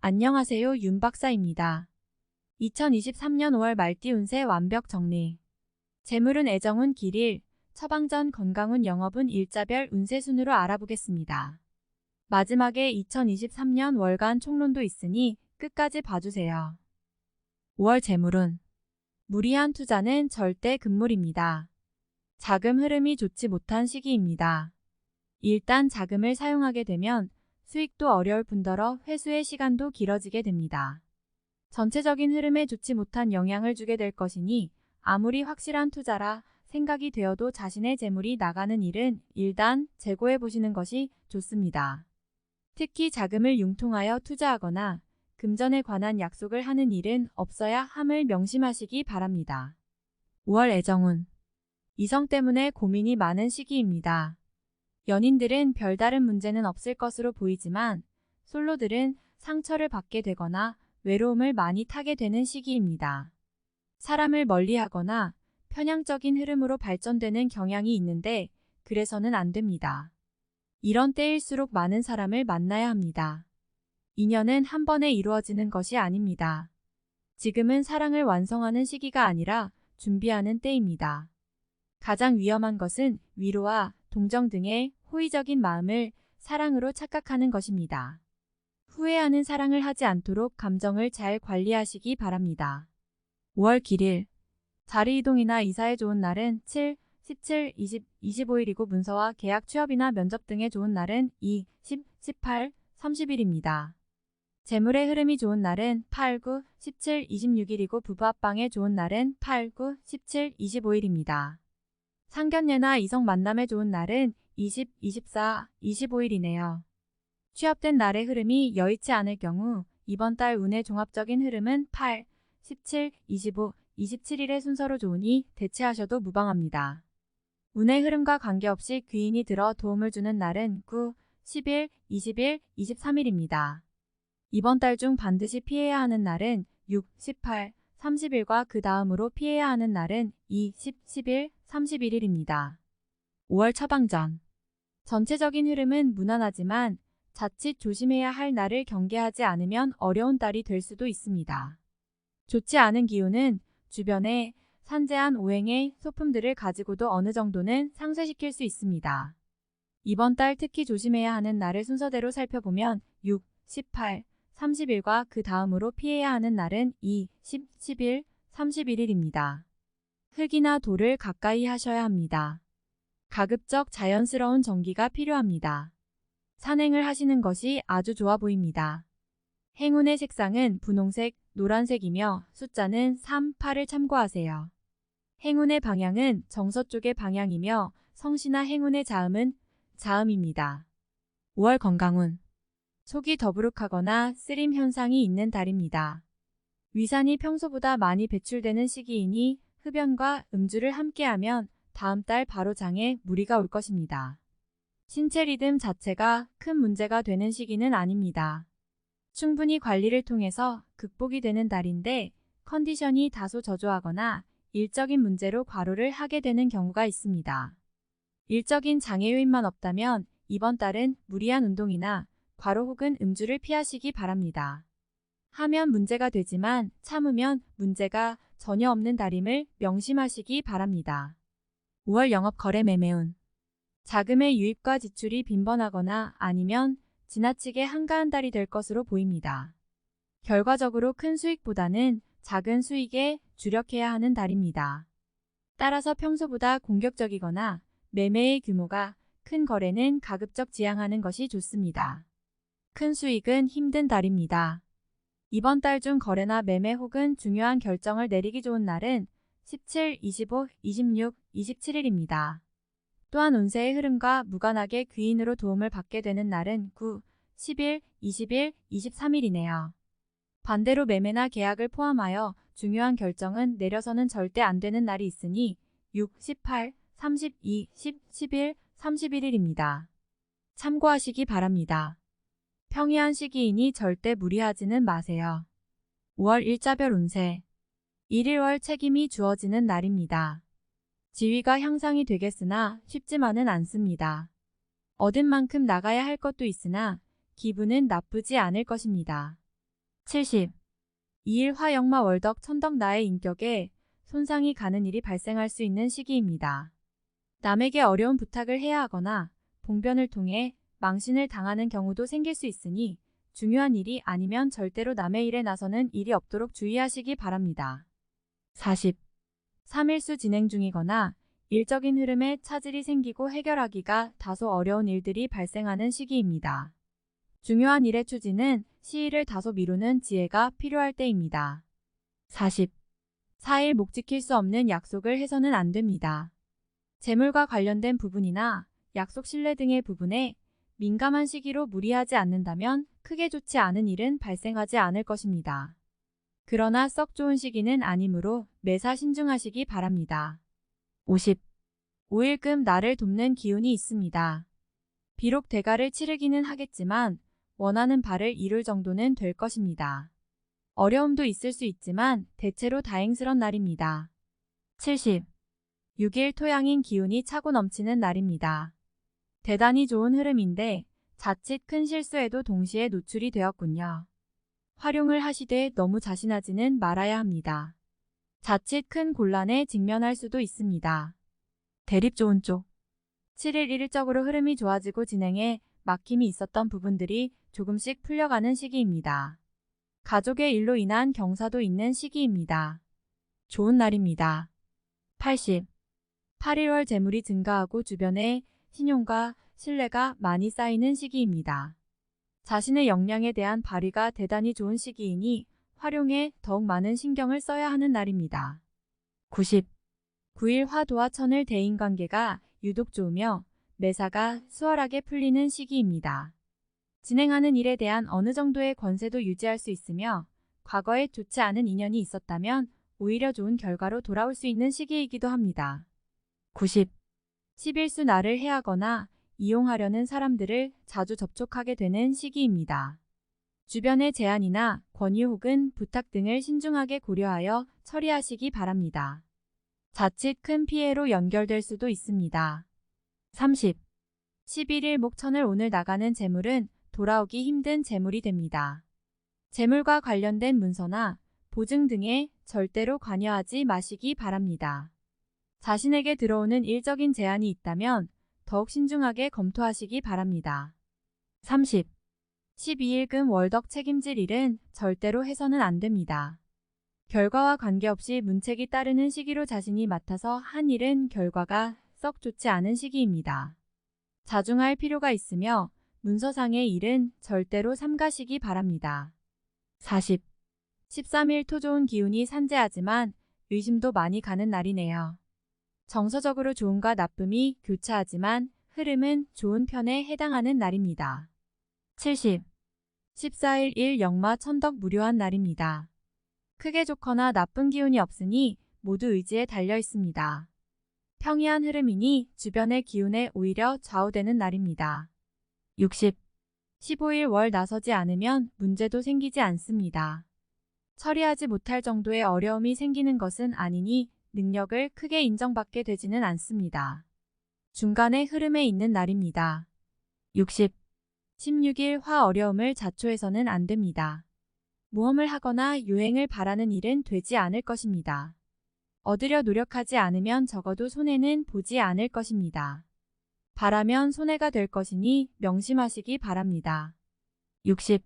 안녕하세요, 윤 박사입니다. 2023년 5월 말띠 운세 완벽 정리. 재물운 애정운 길일, 처방전 건강운 영업운 일자별 운세 순으로 알아보겠습니다. 마지막에 2023년 월간 총론도 있으니 끝까지 봐주세요. 5월 재물운. 무리한 투자는 절대 금물입니다. 자금 흐름이 좋지 못한 시기입니다. 일단 자금을 사용하게 되면 수익도 어려울 뿐더러 회수의 시간도 길어지게 됩니다. 전체적인 흐름에 좋지 못한 영향을 주게 될 것이니 아무리 확실한 투자라 생각이 되어도 자신의 재물이 나가는 일은 일단 재고해 보시는 것이 좋습니다. 특히 자금을 융통하여 투자하거나 금전에 관한 약속을 하는 일은 없어야 함을 명심하시기 바랍니다. 5월 애정운. 이성 때문에 고민이 많은 시기입니다. 연인들은 별다른 문제는 없을 것으로 보이지만 솔로들은 상처를 받게 되거나 외로움을 많이 타게 되는 시기입니다. 사람을 멀리하거나 편향적인 흐름으로 발전되는 경향이 있는데 그래서는 안 됩니다. 이런 때일수록 많은 사람을 만나야 합니다. 인연은 한 번에 이루어지는 것이 아닙니다. 지금은 사랑을 완성하는 시기가 아니라 준비하는 때입니다. 가장 위험한 것은 위로와 동정 등의 호의적인 마음을 사랑으로 착각하는 것입니다. 후회하는 사랑을 하지 않도록 감정을 잘 관리하시기 바랍니다. 5월 길일. 자리 이동이나 이사에 좋은 날은 7, 17, 20, 25일이고 문서와 계약 취업이나 면접 등에 좋은 날은 2, 10, 18, 30일입니다. 재물의 흐름이 좋은 날은 8, 9, 17, 26일이고 부부 합방에 좋은 날은 8, 9, 17, 25일입니다. 상견례나 이성 만남에 좋은 날은 20, 24, 25일이네요. 취업된 날의 흐름이 여의치 않을 경우 이번 달 운의 종합적인 흐름은 8, 17, 25, 27일의 순서로 좋으니 대체하셔도 무방합니다. 운의 흐름과 관계없이 귀인이 들어 도움을 주는 날은 9, 10일, 20일, 23일입니다. 이번 달 중 반드시 피해야 하는 날은 6, 18, 30일과 그 다음으로 피해야 하는 날은 2, 10, 11, 31일입니다. 5월 처방전. 전체적인 흐름은 무난하지만 자칫 조심해야 할 날을 경계하지 않으면 어려운 달이 될 수도 있습니다. 좋지 않은 기운은 주변에 산재한 오행의 소품들을 가지고도 어느 정도는 상쇄시킬 수 있습니다. 이번 달 특히 조심해야 하는 날을 순서대로 살펴보면 6, 18, 30일과 그 다음으로 피해야 하는 날은 2, 10, 11, 31일입니다. 흙이나 돌을 가까이 하셔야 합니다. 가급적 자연스러운 정기가 필요합니다. 산행을 하시는 것이 아주 좋아 보입니다. 행운의 색상은 분홍색, 노란색이며 숫자는 3, 8을 참고하세요. 행운의 방향은 정서쪽의 방향이며 성씨나 행운의 자음은 자음입니다. 5월 건강운. 속이 더부룩하거나 쓰림 현상이 있는 달입니다. 위산이 평소보다 많이 배출되는 시기이니 흡연과 음주를 함께하면 다음 달 바로 장에 무리가 올 것입니다. 신체 리듬 자체가 큰 문제가 되는 시기는 아닙니다. 충분히 관리를 통해서 극복이 되는 달인데 컨디션이 다소 저조하거나 일적인 문제로 과로를 하게 되는 경우가 있습니다. 일적인 장애 요인만 없다면 이번 달은 무리한 운동이나 과로 혹은 음주를 피하시기 바랍니다. 하면 문제가 되지만 참으면 문제가 전혀 없는 달임을 명심하시기 바랍니다. 5월 영업 거래 매매운. 자금의 유입과 지출이 빈번하거나 아니면 지나치게 한가한 달이 될 것으로 보입니다. 결과적으로 큰 수익보다는 작은 수익에 주력해야 하는 달입니다. 따라서 평소보다 공격적이거나 매매의 규모가 큰 거래는 가급적 지양하는 것이 좋습니다. 큰 수익은 힘든 달입니다. 이번 달 중 거래나 매매 혹은 중요한 결정을 내리기 좋은 날은 17, 25, 26, 27일입니다. 또한 운세의 흐름과 무관하게 귀인으로 도움을 받게 되는 날은 9, 10일, 20일, 23일이네요. 반대로 매매나 계약을 포함하여 중요한 결정은 내려서는 절대 안 되는 날이 있으니 6, 18, 32, 10, 11, 31일입니다. 참고하시기 바랍니다. 평이한 시기이니 절대 무리하지는 마세요. 5월 일자별 운세. 1일월 책임이 주어지는 날입니다. 지위가 향상이 되겠으나 쉽지만은 않습니다. 얻은 만큼 나가야 할 것도 있으나 기분은 나쁘지 않을 것입니다. 70. 2일 화역마 월덕 천덕 나의 인격에 손상이 가는 일이 발생할 수 있는 시기입니다. 남에게 어려운 부탁을 해야 하거나 봉변을 통해 망신을 당하는 경우도 생길 수 있으니 중요한 일이 아니면 절대로 남의 일에 나서는 일이 없도록 주의하시기 바랍니다. 40. 3일수 진행 중이거나 일적인 흐름에 차질이 생기고 해결하기가 다소 어려운 일들이 발생하는 시기입니다. 중요한 일의 추진은 시일을 다소 미루는 지혜가 필요할 때입니다. 40. 4일 목 지킬 수 없는 약속을 해서는 안 됩니다. 재물과 관련된 부분이나 약속 신뢰 등의 부분에 민감한 시기로 무리하지 않는다면 크게 좋지 않은 일은 발생하지 않을 것입니다. 그러나 썩 좋은 시기는 아니므로 매사 신중하시기 바랍니다. 50. 5일금 나를 돕는 기운이 있습니다. 비록 대가를 치르기는 하겠지만 원하는 바를 이룰 정도는 될 것입니다. 어려움도 있을 수 있지만 대체로 다행스런 날입니다. 70. 6일 토양인 기운이 차고 넘치는 날입니다. 대단히 좋은 흐름인데 자칫 큰 실수에도 동시에 노출이 되었군요. 활용을 하시되 너무 자신하지는 말아야 합니다. 자칫 큰 곤란에 직면할 수도 있습니다. 대립 좋은 쪽. 7일 일적으로 흐름이 좋아지고 진행에 막힘이 있었던 부분들이 조금씩 풀려가는 시기입니다. 가족의 일로 인한 경사도 있는 시기입니다. 좋은 날입니다. 80. 8일월 재물이 증가하고 주변에 신용과 신뢰가 많이 쌓이는 시기입니다. 자신의 역량에 대한 발휘가 대단히 좋은 시기이니 활용에 더욱 많은 신경을 써야 하는 날입니다. 90. 9일 화도와 천을 대인관계가 유독 좋으며 매사가 수월하게 풀리는 시기입니다. 진행하는 일에 대한 어느 정도의 권세도 유지할 수 있으며 과거에 좋지 않은 인연이 있었다면 오히려 좋은 결과로 돌아올 수 있는 시기이기도 합니다. 90. 11수 나를 해하거나 이용하려는 사람들을 자주 접촉하게 되는 시기입니다. 주변의 제안이나 권유 혹은 부탁 등을 신중하게 고려하여 처리하시기 바랍니다. 자칫 큰 피해로 연결될 수도 있습니다. 30. 11일 목천을 오늘 나가는 재물은 돌아오기 힘든 재물이 됩니다. 재물과 관련된 문서나 보증 등에 절대로 관여하지 마시기 바랍니다. 자신에게 들어오는 일적인 제안이 있다면 더욱 신중하게 검토하시기 바랍니다. 30. 12일금 월덕 책임질 일은 절대로 해서는 안 됩니다. 결과와 관계없이 문책이 따르는 시기로 자신이 맡아서 한 일은 결과가 썩 좋지 않은 시기입니다. 자중할 필요가 있으며 문서상의 일은 절대로 삼가시기 바랍니다. 40. 13일 토 좋은 기운이 산재하지만 의심도 많이 가는 날이네요. 정서적으로 좋음과 나쁨이 교차하지만 흐름은 좋은 편에 해당하는 날입니다. 70. 14일 일 역마 천덕 무료한 날입니다. 크게 좋거나 나쁜 기운이 없으니 모두 의지에 달려 있습니다. 평이한 흐름이니 주변의 기운에 오히려 좌우되는 날입니다. 60. 15일 월 나서지 않으면 문제도 생기지 않습니다. 처리하지 못할 정도의 어려움이 생기는 것은 아니니 능력을 크게 인정받게 되지는 않습니다. 중간의 흐름에 있는 날입니다. 60. 16일 화 어려움을 자초해서는 안 됩니다. 모험을 하거나 유행을 바라는 일은 되지 않을 것입니다. 얻으려 노력하지 않으면 적어도 손해는 보지 않을 것입니다. 바라면 손해가 될 것이니 명심하시기 바랍니다. 60.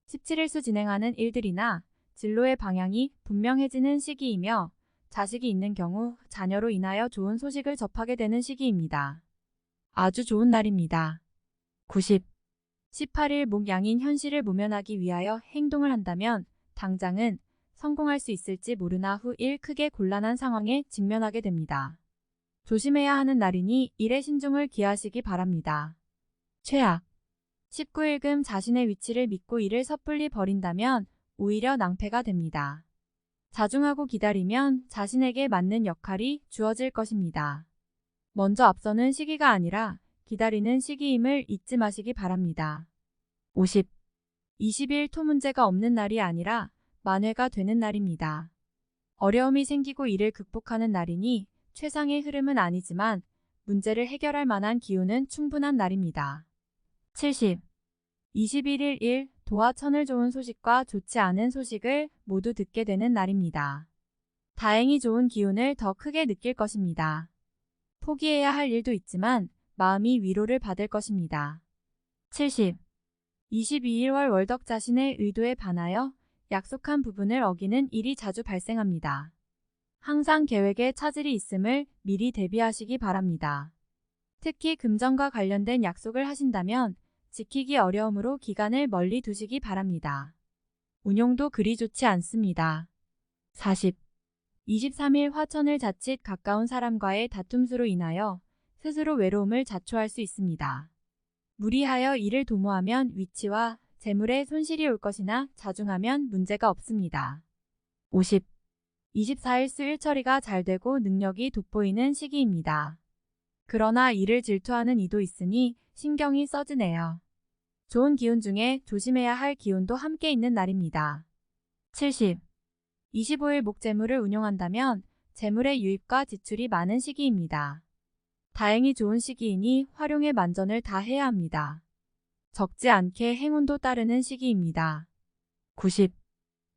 17일수 진행하는 일들이나 진로의 방향이 분명해지는 시기이며 자식이 있는 경우 자녀로 인하여 좋은 소식을 접하게 되는 시기입니다. 아주 좋은 날입니다. 90. 18일 목양인 현실을 모면하기 위하여 행동을 한다면 당장은 성공할 수 있을지 모르나 후 일 크게 곤란한 상황에 직면하게 됩니다. 조심해야 하는 날이니 일에 신중을 기하시기 바랍니다. 최악. 19일금 자신의 위치를 믿고 일을 섣불리 버린다면 오히려 낭패가 됩니다. 자중하고 기다리면 자신에게 맞는 역할이 주어질 것입니다. 먼저 앞서는 시기가 아니라 기다리는 시기임을 잊지 마시기 바랍니다. 50. 20일 토 문제가 없는 날이 아니라 만회가 되는 날입니다. 어려움이 생기고 이를 극복하는 날이니 최상의 흐름은 아니지만 문제를 해결할 만한 기운은 충분한 날입니다. 70. 21일 일 도와 천을 좋은 소식과 좋지 않은 소식을 모두 듣게 되는 날입니다. 다행히 좋은 기운을 더 크게 느낄 것입니다. 포기해야 할 일도 있지만 마음이 위로를 받을 것입니다. 70. 22일 월덕 자신의 의도에 반하여 약속한 부분을 어기는 일이 자주 발생합니다. 항상 계획에 차질이 있음을 미리 대비하시기 바랍니다. 특히 금전과 관련된 약속을 하신다면 지키기 어려우므로 기간을 멀리 두시기 바랍니다. 운용도 그리 좋지 않습니다. 40. 23일 화천을 자칫 가까운 사람과의 다툼수로 인하여 스스로 외로움을 자초할 수 있습니다. 무리하여 일을 도모하면 위치와 재물에 손실이 올 것이나 자중하면 문제가 없습니다. 50. 24일 수일 처리가 잘 되고 능력이 돋보이는 시기입니다. 그러나 일을 질투하는 이도 있으니 신경이 써지네요. 좋은 기운 중에 조심해야 할 기운도 함께 있는 날입니다. 70. 25일 목재물을 운용한다면 재물의 유입과 지출이 많은 시기입니다. 다행히 좋은 시기이니 활용에 만전을 다해야 합니다. 적지 않게 행운도 따르는 시기입니다. 90.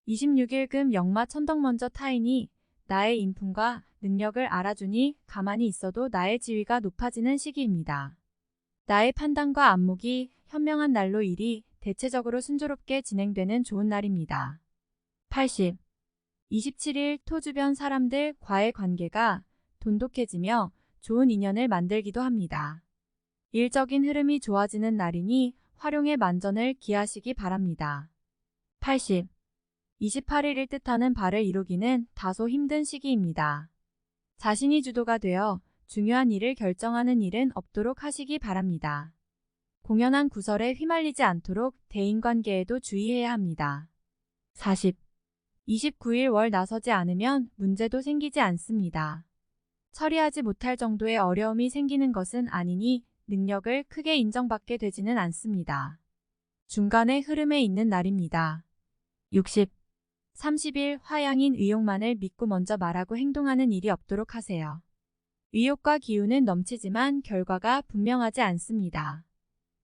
26일 금 역마 천덕 먼저 타이니 나의 인품과 능력을 알아주니 가만히 있어도 나의 지위가 높아지는 시기입니다. 나의 판단과 안목이 현명한 날로 일이 대체적으로 순조롭게 진행되는 좋은 날입니다. 80. 27일 토 주변 사람들과의 관계가 돈독해지며 좋은 인연을 만들기도 합니다. 일적인 흐름이 좋아지는 날이니 활용의 만전을 기하시기 바랍니다. 80. 28일을 뜻하는 바를 이루기는 다소 힘든 시기입니다. 자신이 주도가 되어 중요한 일을 결정하는 일은 없도록 하시기 바랍니다. 공연한 구설에 휘말리지 않도록 대인관계에도 주의해야 합니다. 40. 29일 월 나서지 않으면 문제도 생기지 않습니다. 처리하지 못할 정도의 어려움이 생기는 것은 아니니 능력을 크게 인정받게 되지는 않습니다. 중간의 흐름에 있는 날입니다. 60. 30일 화양인 의욕만을 믿고 먼저 말하고 행동하는 일이 없도록 하세요. 의욕과 기운은 넘치지만 결과가 분명하지 않습니다.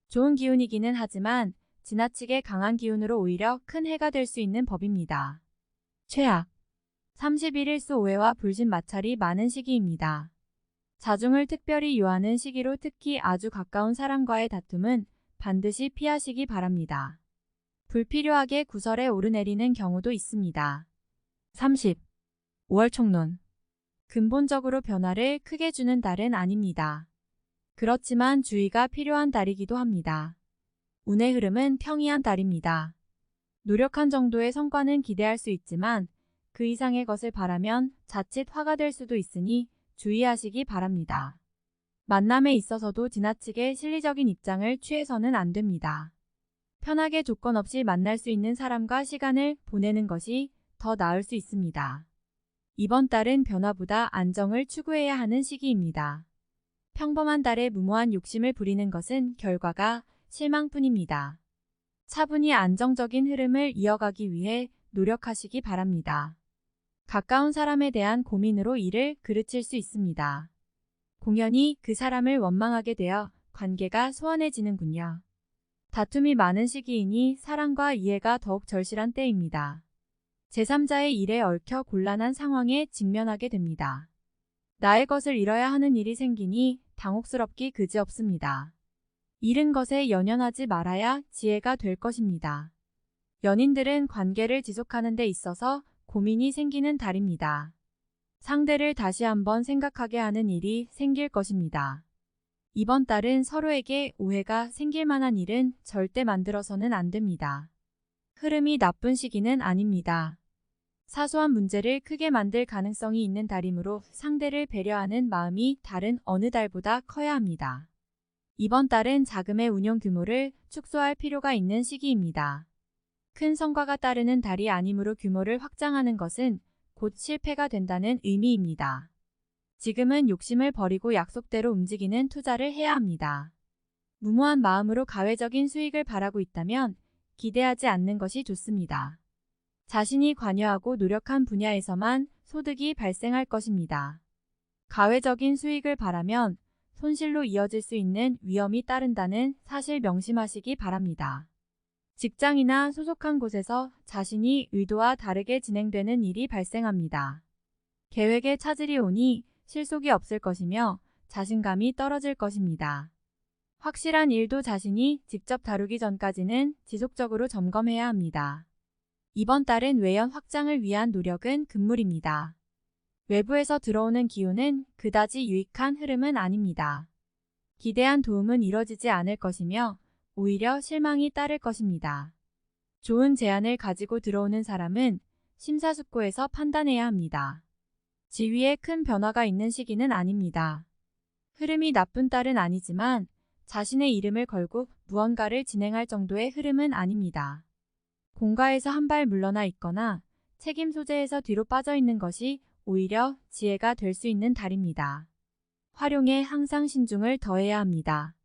좋은 기운이기는 하지만 지나치게 강한 기운으로 오히려 큰 해가 될 수 있는 법입니다. 최악. 31일 수 오해와 불신 마찰이 많은 시기입니다. 자중을 특별히 요하는 시기로 특히 아주 가까운 사람과의 다툼은 반드시 피하시기 바랍니다. 불필요하게 구설에 오르내리는 경우도 있습니다. 30. 5월 총론. 근본적으로 변화를 크게 주는 달은 아닙니다. 그렇지만 주의가 필요한 달이기도 합니다. 운의 흐름은 평이한 달입니다. 노력한 정도의 성과는 기대할 수 있지만 그 이상의 것을 바라면 자칫 화가 될 수도 있으니 주의하시기 바랍니다. 만남에 있어서도 지나치게 실리적인 입장을 취해서는 안 됩니다. 편하게 조건 없이 만날 수 있는 사람과 시간을 보내는 것이 더 나을 수 있습니다. 이번 달은 변화보다 안정을 추구해야 하는 시기입니다. 평범한 달에 무모한 욕심을 부리는 것은 결과가 실망뿐입니다. 차분히 안정적인 흐름을 이어가기 위해 노력하시기 바랍니다. 가까운 사람에 대한 고민으로 일을 그르칠 수 있습니다. 공연히 그 사람을 원망하게 되어 관계가 소원해지는군요. 다툼이 많은 시기이니 사랑과 이해가 더욱 절실한 때입니다. 제3자의 일에 얽혀 곤란한 상황에 직면하게 됩니다. 나의 것을 잃어야 하는 일이 생기니 당혹스럽기 그지없습니다. 잃은 것에 연연하지 말아야 지혜가 될 것입니다. 연인들은 관계를 지속하는 데 있어서 고민이 생기는 달입니다. 상대를 다시 한번 생각하게 하는 일이 생길 것입니다. 이번 달은 서로에게 오해가 생길 만한 일은 절대 만들어서는 안 됩니다. 흐름이 나쁜 시기는 아닙니다. 사소한 문제를 크게 만들 가능성이 있는 달이므로 상대를 배려하는 마음이 다른 어느 달보다 커야 합니다. 이번 달은 자금의 운용 규모를 축소할 필요가 있는 시기입니다. 큰 성과가 따르는 달이 아니므로 규모를 확장하는 것은 곧 실패가 된다는 의미입니다. 지금은 욕심을 버리고 약속대로 움직이는 투자를 해야 합니다. 무모한 마음으로 가외적인 수익을 바라고 있다면 기대하지 않는 것이 좋습니다. 자신이 관여하고 노력한 분야에서만 소득이 발생할 것입니다. 가외적인 수익을 바라면 손실로 이어질 수 있는 위험이 따른다는 사실 명심하시기 바랍니다. 직장이나 소속한 곳에서 자신이 의도와 다르게 진행되는 일이 발생합니다. 계획에 차질이 오니 실속이 없을 것이며 자신감이 떨어질 것입니다. 확실한 일도 자신이 직접 다루기 전까지는 지속적으로 점검해야 합니다. 이번 달은 외연 확장을 위한 노력은 금물입니다. 외부에서 들어오는 기운은 그다지 유익한 흐름은 아닙니다. 기대한 도움은 이뤄지지 않을 것이며 오히려 실망이 따를 것입니다. 좋은 제안을 가지고 들어오는 사람은 심사숙고해서 판단해야 합니다. 지위에 큰 변화가 있는 시기는 아닙니다. 흐름이 나쁜 달은 아니지만 자신의 이름을 걸고 무언가를 진행할 정도의 흐름은 아닙니다. 공가에서 한 발 물러나 있거나 책임 소재에서 뒤로 빠져 있는 것이 오히려 지혜가 될 수 있는 달입니다. 활용에 항상 신중을 더해야 합니다.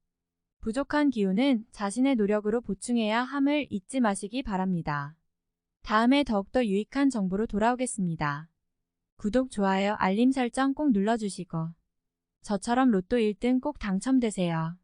부족한 기운은 자신의 노력으로 보충해야 함을 잊지 마시기 바랍니다. 다음에 더욱더 유익한 정보로 돌아오겠습니다. 구독, 좋아요, 알림 설정 꼭 눌러주시고 저처럼 로또 1등 꼭 당첨되세요.